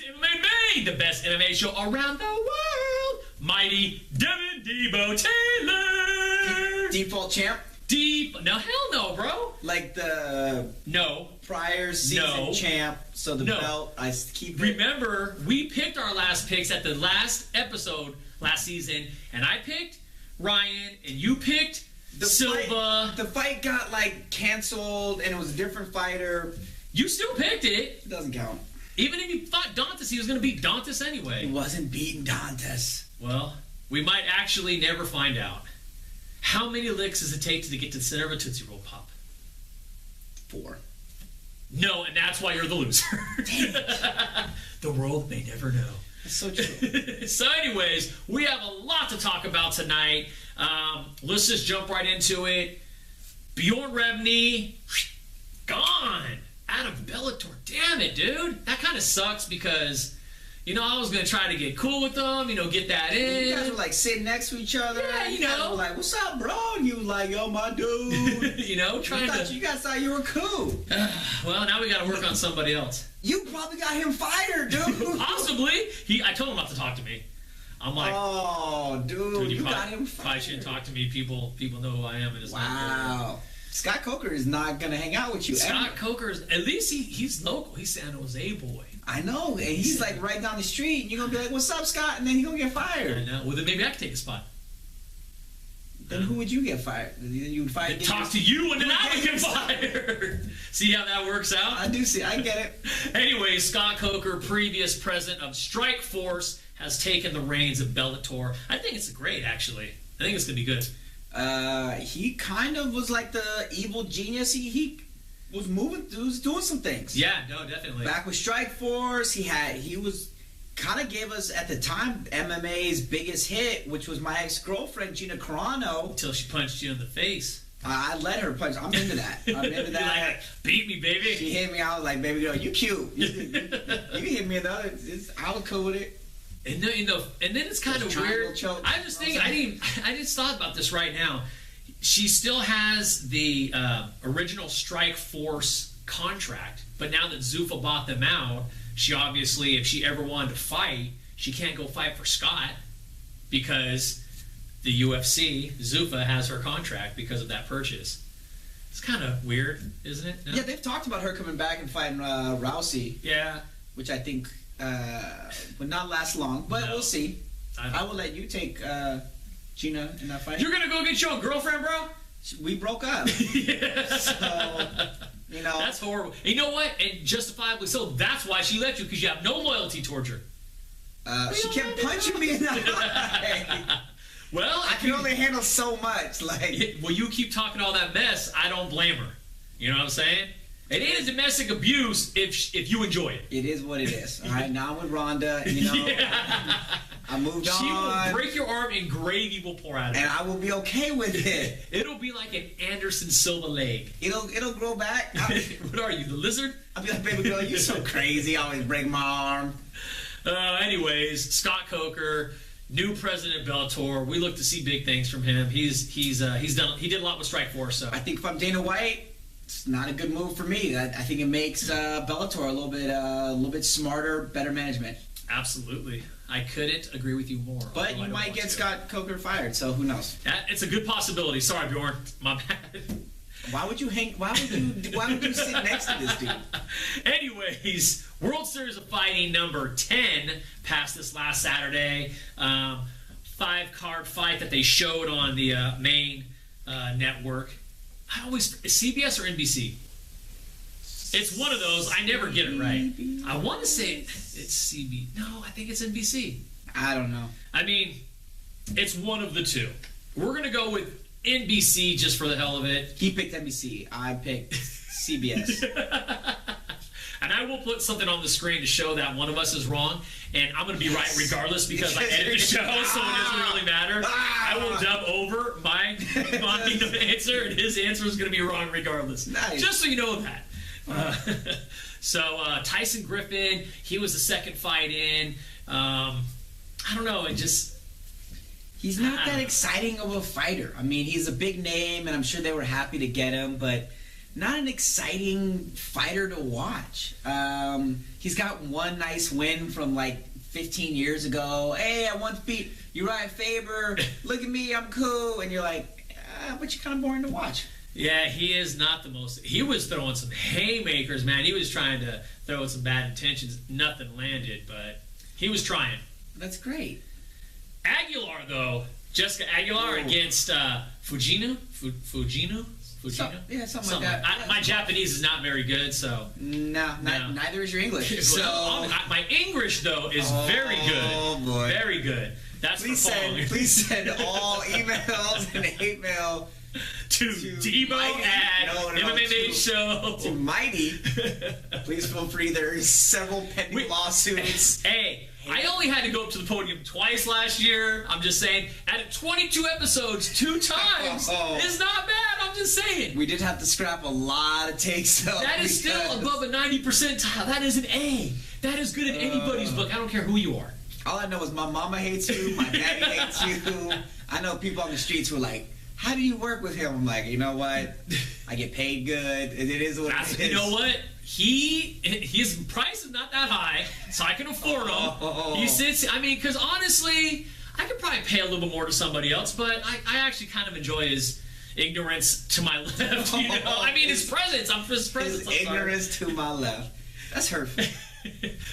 MMA MADE, the best MMA show around the world. Mighty Devin Debo Taylor. Default champ? No, hell no, bro. Like the prior season champ, so the belt, I keep it. Remember, we picked our last picks at the last episode last season, and I picked Ryan, and you picked Silva. The fight got, like, canceled, and it was a different fighter. You still picked it. It doesn't count. Even if he fought Dantas, he was going to beat Dantas anyway. He wasn't beating Dantas. Well, we might actually never find out. How many licks does it take to get to the center of a Tootsie Roll Pop? 4. No, and that's why you're the loser. Damn it. The world may never know. That's so true. So anyways, we have a lot to talk about tonight. Let's just jump right into it. Bjorn Rebney, gone out of Bellator. Damn it, dude. That kind of sucks because, you know, I was going to try to get cool with them, you know, get that in. You guys were like sitting next to each other. Yeah, you know. Were like, what's up, bro? And you were like, yo, my dude. You know, You guys thought you were cool. Well, now we got to work on somebody else. You probably got him fired, dude. Possibly. I told him not to talk to me. I'm like, oh, dude, you got him fired. Probably shouldn't talk to me. People know who I am. And it's wow. Scott Coker is not going to hang out with you Scott Coker's, at least he's local. He's San Jose boy. I know, and he's like right down the street, and you're going to be like, what's up, Scott? And then he's going to get fired. I know. Well, then maybe I could take a spot. Then who would you get fired? Then you would fire. Talk to you, and then I would get fired. See how that works out? I do see. I get it. Anyway, Scott Coker, previous president of Strikeforce, has taken the reins of Bellator. I think it's great, actually. I think it's going to be good. He kind of was like the evil genius. He was doing some things. Yeah, no, definitely. Back with Strikeforce, he was kind of gave us at the time MMA's biggest hit, which was my ex-girlfriend Gina Carano. Until she punched you in the face. I let her punch. I'm into that. I'm into that. Like, beat me, baby. She hit me. I was like, baby girl, you cute. You can hit me another. I was cool with it. And then it's kind of weird. Choke, I'm just thinking. I just thought about this right now. She still has the original Strikeforce contract, but now that Zuffa bought them out, she obviously, if she ever wanted to fight, she can't go fight for Scott because the UFC, Zuffa, has her contract because of that purchase. It's kind of weird, isn't it? No? Yeah, they've talked about her coming back and fighting Rousey. Yeah. Which I think would not last long, but we'll see. I will let you take Gina in that fight. You're going to go get your girlfriend, bro? We broke up. Yeah. So, you know. That's horrible. You know what? And justifiably so. That's why she left you, because you have no loyalty towards her. She kept punching me in the eye. Well, I can only handle so much. Well, you keep talking all that mess, I don't blame her. You know what I'm saying? It ain't a domestic abuse if you enjoy it. It is what it is. All right, now I'm with Rhonda. You know, yeah. I moved on. She will break your arm and gravy will pour out of it. And I will be okay with it. It'll be like an Anderson Silva leg. It'll grow back. What are you, the lizard? I'll be like, baby girl, you're so crazy. I always break my arm. Anyways, Scott Coker, new president of Bellator. We look to see big things from him. He did a lot with Strikeforce. So I think if I'm Dana White, it's not a good move for me. I think it makes Bellator a little bit smarter, better management. Absolutely, I couldn't agree with you more. But you might get Scott Coker fired, so who knows? It's a good possibility. Sorry, Bjorn, my bad. Why would you sit next to this dude? Anyways, World Series of Fighting number 10 passed this last Saturday. 5-card fight that they showed on the main network. CBS or NBC? It's one of those. I never get it right. I want to say it's CB. No, I think it's NBC. I don't know. I mean, it's one of the two. We're going to go with NBC just for the hell of it. He picked NBC. I picked CBS. And I will put something on the screen to show that one of us is wrong, and I'm going to be right regardless because I edit the show, so it doesn't really matter. I will dub over my answer, and his answer is going to be wrong regardless. Nice. Just so you know that. So Tyson Griffin, he was the second fight in. I don't know, he's not that exciting of a fighter. I mean, he's a big name, and I'm sure they were happy to get him, but not an exciting fighter to watch. He's got one nice win from like 15 years ago. Hey, I once beat Uriah Faber. Look at me, I'm cool. And you're like, but you're kind of boring to watch. Yeah, he is not the most. He was throwing some haymakers, man. He was trying to throw with some bad intentions. Nothing landed, but he was trying. That's great. Aguilar, though. Jessica Aguilar against Fujino? Fujino? Yeah, something like that. My Japanese is not very good, so... No, neither is your English. So my English, though, is very good. Oh, boy. Very good. That's please send all emails and hate mail to Debo at MMA MADE Show. To Mighty. Please feel free. There's several pending lawsuits. Hey, I only had to go up to the podium twice last year. I'm just saying. At 22 episodes, 2 times is not bad. I'm just saying. We did have to scrap a lot of takes, though. That is still above a 90 percentile. That is an A. That is good in anybody's book. I don't care who you are. All I know is my mama hates you. My daddy hates you. I know people on the streets who are like, how do you work with him? I'm like, you know what? I get paid good. It is what it is. You know what? His price is not that high, so I can afford him. He sits. I mean, because honestly, I could probably pay a little bit more to somebody else, but I actually kind of enjoy his ignorance to my left. You know, I mean, his presence. I'm his presence. His ignorance to my left. That's hurtful.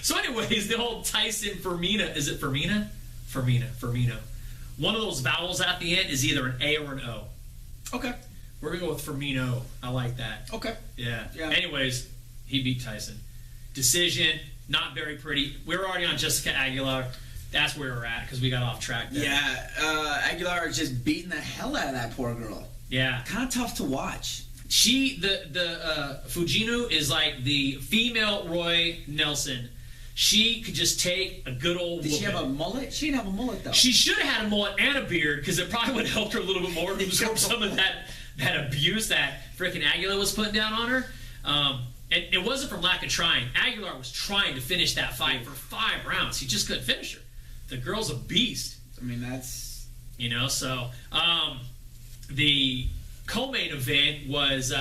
So, anyways, the whole Tyson Firmino. Is it Firmino? Firmino. One of those vowels at the end is either an A or an O. Okay. We're going to go with Firmino. I like that. Okay. Yeah. Anyways, he beat Tyson. Decision, not very pretty. We were already on Jessica Aguilar. That's where we're at because we got off track there. Yeah. Aguilar is just beating the hell out of that poor girl. Yeah. Kind of tough to watch. The Fujino is like the female Roy Nelson. She could just take a good old Did she have a mullet? She didn't have a mullet, though. She should have had a mullet and a beard because it probably would have helped her a little bit more to absorb some of that abuse that freaking Aguilar was putting down on her. And it wasn't from lack of trying. Aguilar was trying to finish that fight for 5 rounds. He just couldn't finish her. The girl's a beast. I mean, that's... You know, so... the co-main event was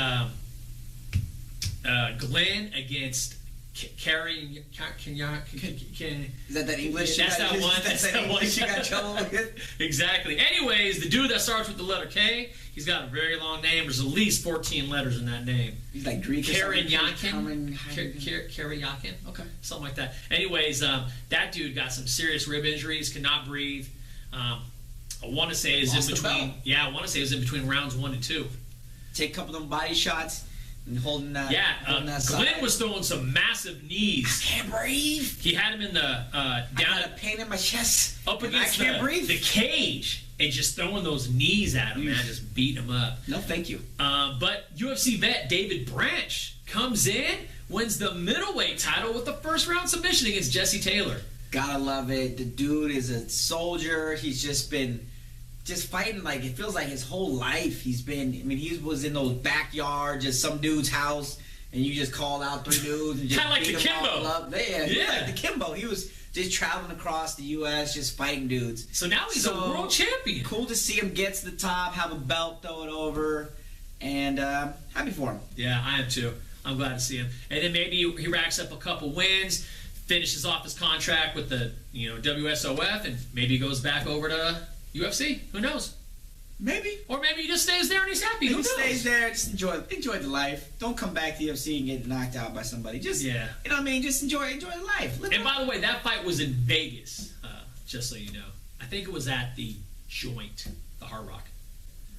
Glenn against... Carrying, is that English? That's that one. That's that English you got trouble with. Exactly. Anyways, the dude that starts with the letter K, he's got a very long name. There's at least 14 letters in that name. He's like Greek. Karyanyakin. Okay, something like that. Anyways, that dude got some serious rib injuries. Could not breathe. I want to say is in between. Yeah, I want to say it was in between rounds 1 and 2. Take a couple of them body shots. And holding that. Glenn was throwing some massive knees. I can't breathe. He had him in the down. I got a pain in my chest. Up against the cage, and just throwing those knees at him, man, just beating him up. No, thank you. But UFC vet David Branch comes in, wins the middleweight title with the first round submission against Jesse Taylor. Gotta love it. The dude is a soldier. He's just been. Just fighting like it feels like his whole life he's been. I mean, he was in those backyards, just some dude's house, and you just called out 3 dudes and just kind of like the Kimbo. Yeah, like the Kimbo. He was just traveling across the U.S. just fighting dudes. So now he's a world champion. Cool to see him get to the top, have a belt, throw it over, and happy for him. Yeah, I am too. I'm glad to see him. And then maybe he racks up a couple wins, finishes off his contract with the WSOF, and maybe goes back over to UFC. Who knows? Maybe. Or maybe he just stays there and he's happy. Who knows? Stays there. Just enjoy the life. Don't come back to the UFC and get knocked out by somebody. Just you know what I mean. Just enjoy the life. And by the way, that fight was in Vegas. Just so you know, I think it was at the Joint, the Hard Rock.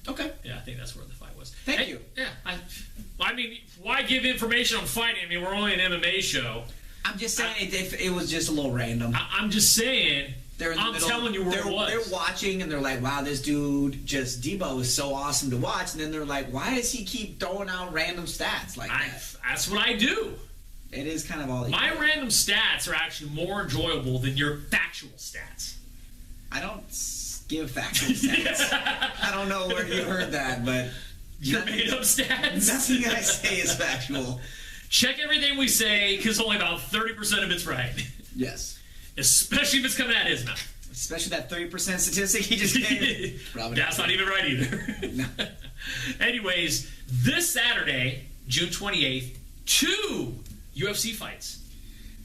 Okay. Yeah, I think that's where the fight was. Thank you. Yeah. I mean, why give information on fighting? I mean, we're only an MMA show. I'm just saying it was just a little random. I'm just saying. I'm telling you where it was. They're watching and they're like, wow, this dude, just Debo is so awesome to watch. And then they're like, why does he keep throwing out random stats like that? That's what I do. It is kind of all my random stats are actually more enjoyable than your factual stats. I don't give factual stats. I don't know where you heard that, but... Your made-up stats? Nothing I say is factual. Check everything we say, because only about 30% of it's right. Yes. Especially if it's coming out of his mouth. Especially that 30% statistic he just gave. That's not even right either. No. Anyways, this Saturday, June 28th, 2 UFC fights.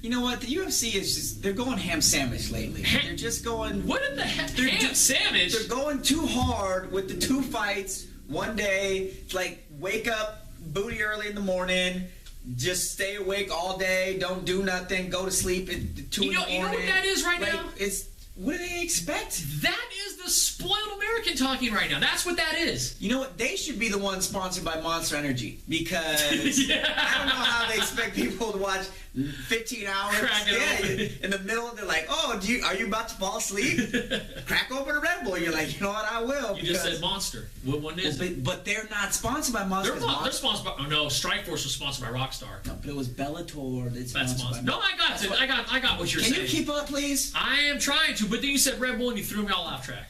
You know what? The UFC is just—they're going ham sandwich lately. They're just going. What in the heck? Ham sandwich? They're going too hard with the 2 fights one day. It's like wake up, booty early in the morning, just stay awake all day, don't do nothing, go to sleep at 2 in the morning. You know what that is right now? What do they expect? That is the spoiled American talking right now. That's what that is. You know what? They should be the one sponsored by Monster Energy because I don't know how they expect people to watch 15 hours. In the middle, they're like, "Oh, are you about to fall asleep? Crack open a Red Bull." You're like, "You know what? I will." You just said Monster. What one is it? But they're not sponsored by Monster. They're sponsored by. Oh no, Strikeforce was sponsored by Rockstar. No, but it was Bellator. That's Monster. No, I got what you're saying. Can you keep up, please? I am trying to, but then you said Red Bull and you threw me all off track.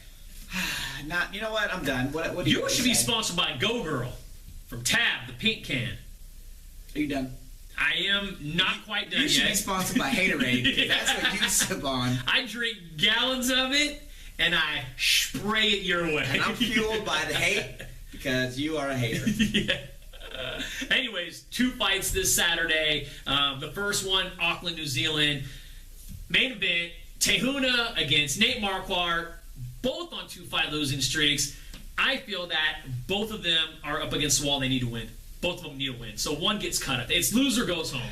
You know what? I'm done. What do you should be sponsored by Go Girl from Tab, the pink can. Are you done? I am not quite done yet. You should be sponsored by Haterade because that's what you sip on. I drink gallons of it and I spray it your way. And I'm fueled by the hate because you are a hater. Yeah. Anyways, 2 fights this Saturday. The first one, Auckland, New Zealand. Main event, Tahuna against Nate Marquardt. Both on 2-fight losing streaks. I feel that both of them are up against the wall. They need to win. Both of them need to win. So one gets cut up. It's loser goes home.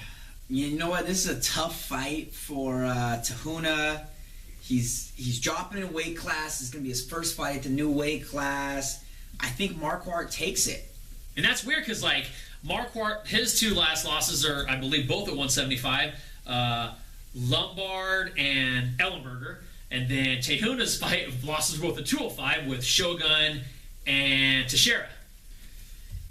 You know what? This is a tough fight for Tahuna. He's dropping in weight class. It's going to be his first fight at the new weight class. I think Marquardt takes it. And that's weird because, like, Marquardt, his 2 last losses are, I believe, both at 175. Lombard and Ellenberger. And then Tahuna's fight losses were both at 205 with Shogun and Teixeira.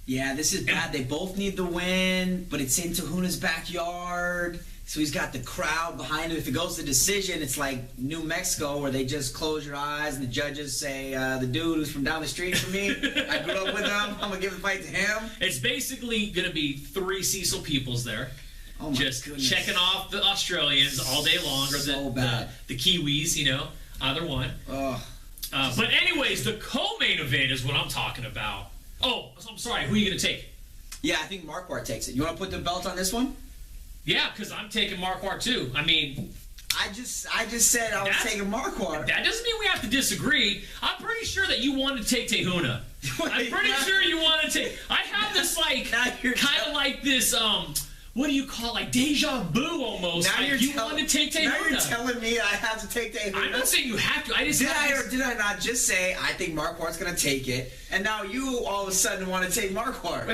Yeah, this is bad. They both need the win, but it's in Tahuna's backyard. So he's got the crowd behind him. If it goes to decision, it's like New Mexico where they just close your eyes and the judges say, the dude who's from down the street from me, I grew up with him, I'm going to give the fight to him. It's basically going to be 3 Cecil Peoples there. Oh my just goodness. Checking off the Australians all day long, or the Kiwis, either one. But anyways, the co-main event is what I'm talking about. Oh, I'm sorry. Who are you going to take? Yeah, I think Marquardt takes it. You want to put the belt on this one? Yeah, because I'm taking Marquardt too. I mean, I just said I was taking Marquardt. That doesn't mean we have to disagree. I'm pretty sure that you want to take Tahuna. I'm pretty sure you want to take. I have this kind of like this what do you call it? Like deja vu almost. Now like you want to take Tahuna. Now you're telling me I have to take Tahuna. I'm not saying you have to. Did I not just say I think Marquardt's going to take it, and now you all of a sudden want to take Marquardt?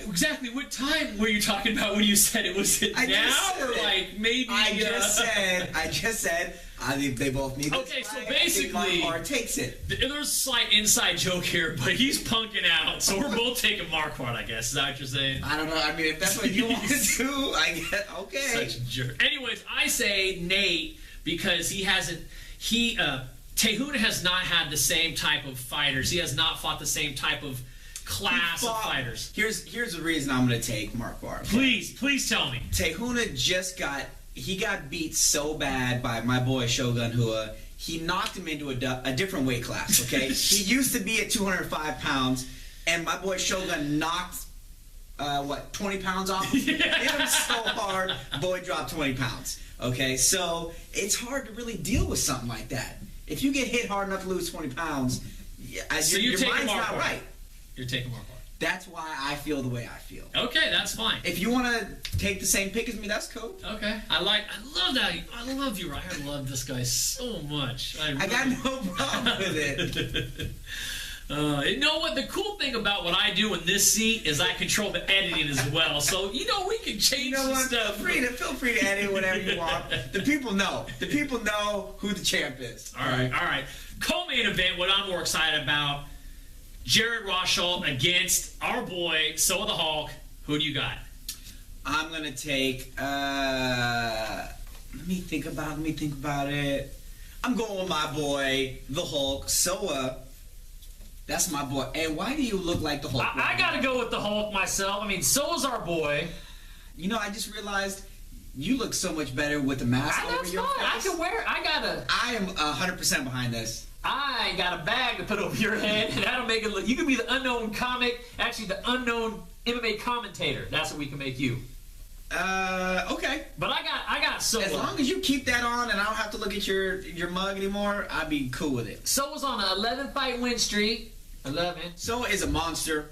Exactly. What time were you talking about when you said it? Was it now or like maybe? I just said. I think they both need. Okay, so basically, Marquardt takes it. There's a slight inside joke here, but he's punking out, so we're both taking Marquardt. I guess is that what you're saying? I don't know. I mean, if that's what you want to do, I guess okay. Such a jerk. Anyways, I say Nate because he hasn't. Tahuna has not had the same type of fighters. He has not fought the same type of class of fighters. Here's the reason I'm going to take Marquardt. Okay? Please tell me. Tahuna just got beat so bad by my boy Shogun Hua. He knocked him into a different weight class. Okay, he used to be at 205 pounds, and my boy Shogun knocked 20 pounds off of him. Hit him so hard, boy dropped 20 pounds. Okay, so it's hard to really deal with something like that. If you get hit hard enough to lose 20 pounds, your mind's not right. You're taking Marquardt. That's why I feel the way I feel. Okay, that's fine. If you want to take the same pick as me, that's cool. Okay. I love that. I love you, Ryan. I love this guy so much. I got no problem with it. You know what? The cool thing about what I do in this seat is I control the editing as well. So, we can change stuff. Feel free to edit whatever you want. The people know. The people know who the champ is. All right. Co-main event, what I'm more excited about, Jared Rosholt against our boy, So the Hulk. Who do you got? I'm going to take, let me think about it. I'm going with my boy, the Hulk, Soa. That's my boy. Hey, why do you look like the Hulk? I got to go with the Hulk myself. I mean, Soa's our boy. I just realized you look so much better with the mask over your face. I can wear it. I am 100% behind this. I got a bag to put over your head, and that'll make it look. You can be the unknown comic, actually the unknown MMA commentator. That's what we can make you. Okay. But I got Silva. As long as you keep that on and I don't have to look at your mug anymore, I'd be cool with it. Silva's on an 11-fight win streak. 11. Silva is a monster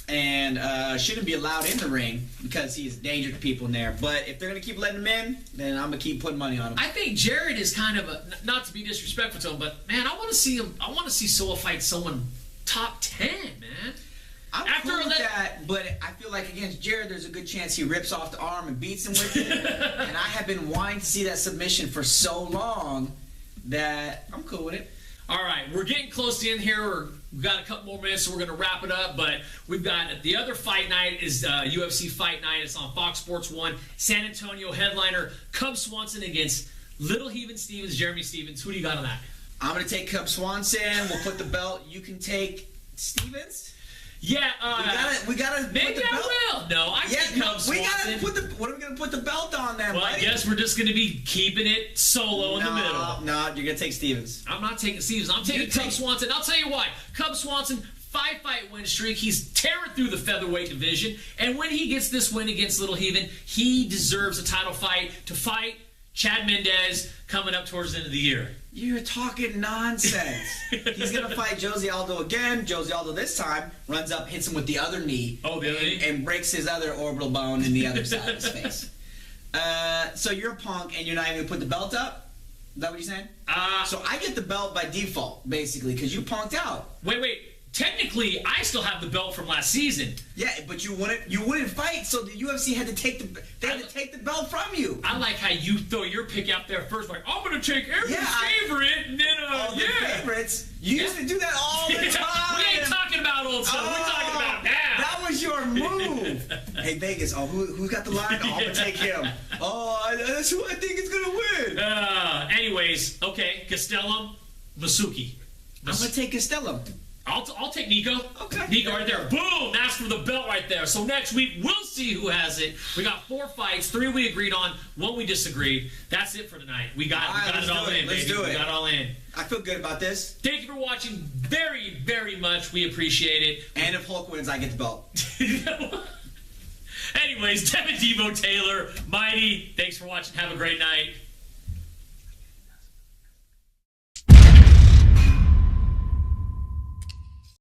and shouldn't be allowed in the ring because he is a danger to people in there. But if they're going to keep letting him in, then I'm going to keep putting money on him. I think Jared is kind of not to be disrespectful to him, but man, I want to see him. I want to see Silva fight someone top 10, man. I'm cool with that, but I feel like against Jared, there's a good chance he rips off the arm and beats him with it. And I have been wanting to see that submission for so long that I'm cool with it. All right, we're getting close to the end here. We've got a couple more minutes, so we're going to wrap it up. But we've got the other fight night is UFC Fight Night. It's on Fox Sports 1. San Antonio headliner Cub Swanson against Little Heaven Stevens, Jeremy Stevens. Who do you got on that? I'm going to take Cub Swanson. We'll put the belt. You can take Stevens. Yeah, we gotta. Maybe put the belt. I will. No, I think Cub Swanson. We gotta put the. What are we gonna put the belt on then? Well, buddy? I guess we're just gonna be keeping it solo in the middle. No, you're gonna take Stevens. I'm not taking Stevens. I'm taking Cub Swanson. I'll tell you why. Cub Swanson, 5-fight win streak. He's tearing through the featherweight division, and when he gets this win against Little Heaven, he deserves a title fight to fight Chad Mendez coming up towards the end of the year. You're talking nonsense. He's going to fight Jose Aldo again. Jose Aldo this time runs up, hits him with the other knee. Oh, the other knee? And breaks his other orbital bone in the other side of his face. So you're a punk and you're not even going to put the belt up? Is that what you're saying? So I get the belt by default, basically, because you punked out. Wait. Technically, I still have the belt from last season. Yeah, but you wouldn't fight, so the UFC had to take the belt from you. I like how you throw your pick out there first, like I'm gonna take every favorite, and then the favorites. You used to do that all the time. We ain't talking about old stuff. We're talking about now. That was your move. Hey Vegas, who got the line? I'm gonna take him. That's who I think is gonna win. Anyways, okay, Castellum, Masuki. I'm gonna take Castellum. I'll take Nico. Okay. Nico right there. Boom! That's for the belt right there. So next week, we'll see who has it. We got 4 fights, 3 we agreed on, 1 we disagreed. That's it for tonight. We got it all in, baby. Let's do it. We got it all in. I feel good about this. Thank you for watching very, very much. We appreciate it. And if Hulk wins, I get the belt. Anyways, Devin Devo Taylor, Mighty, thanks for watching. Have a great night.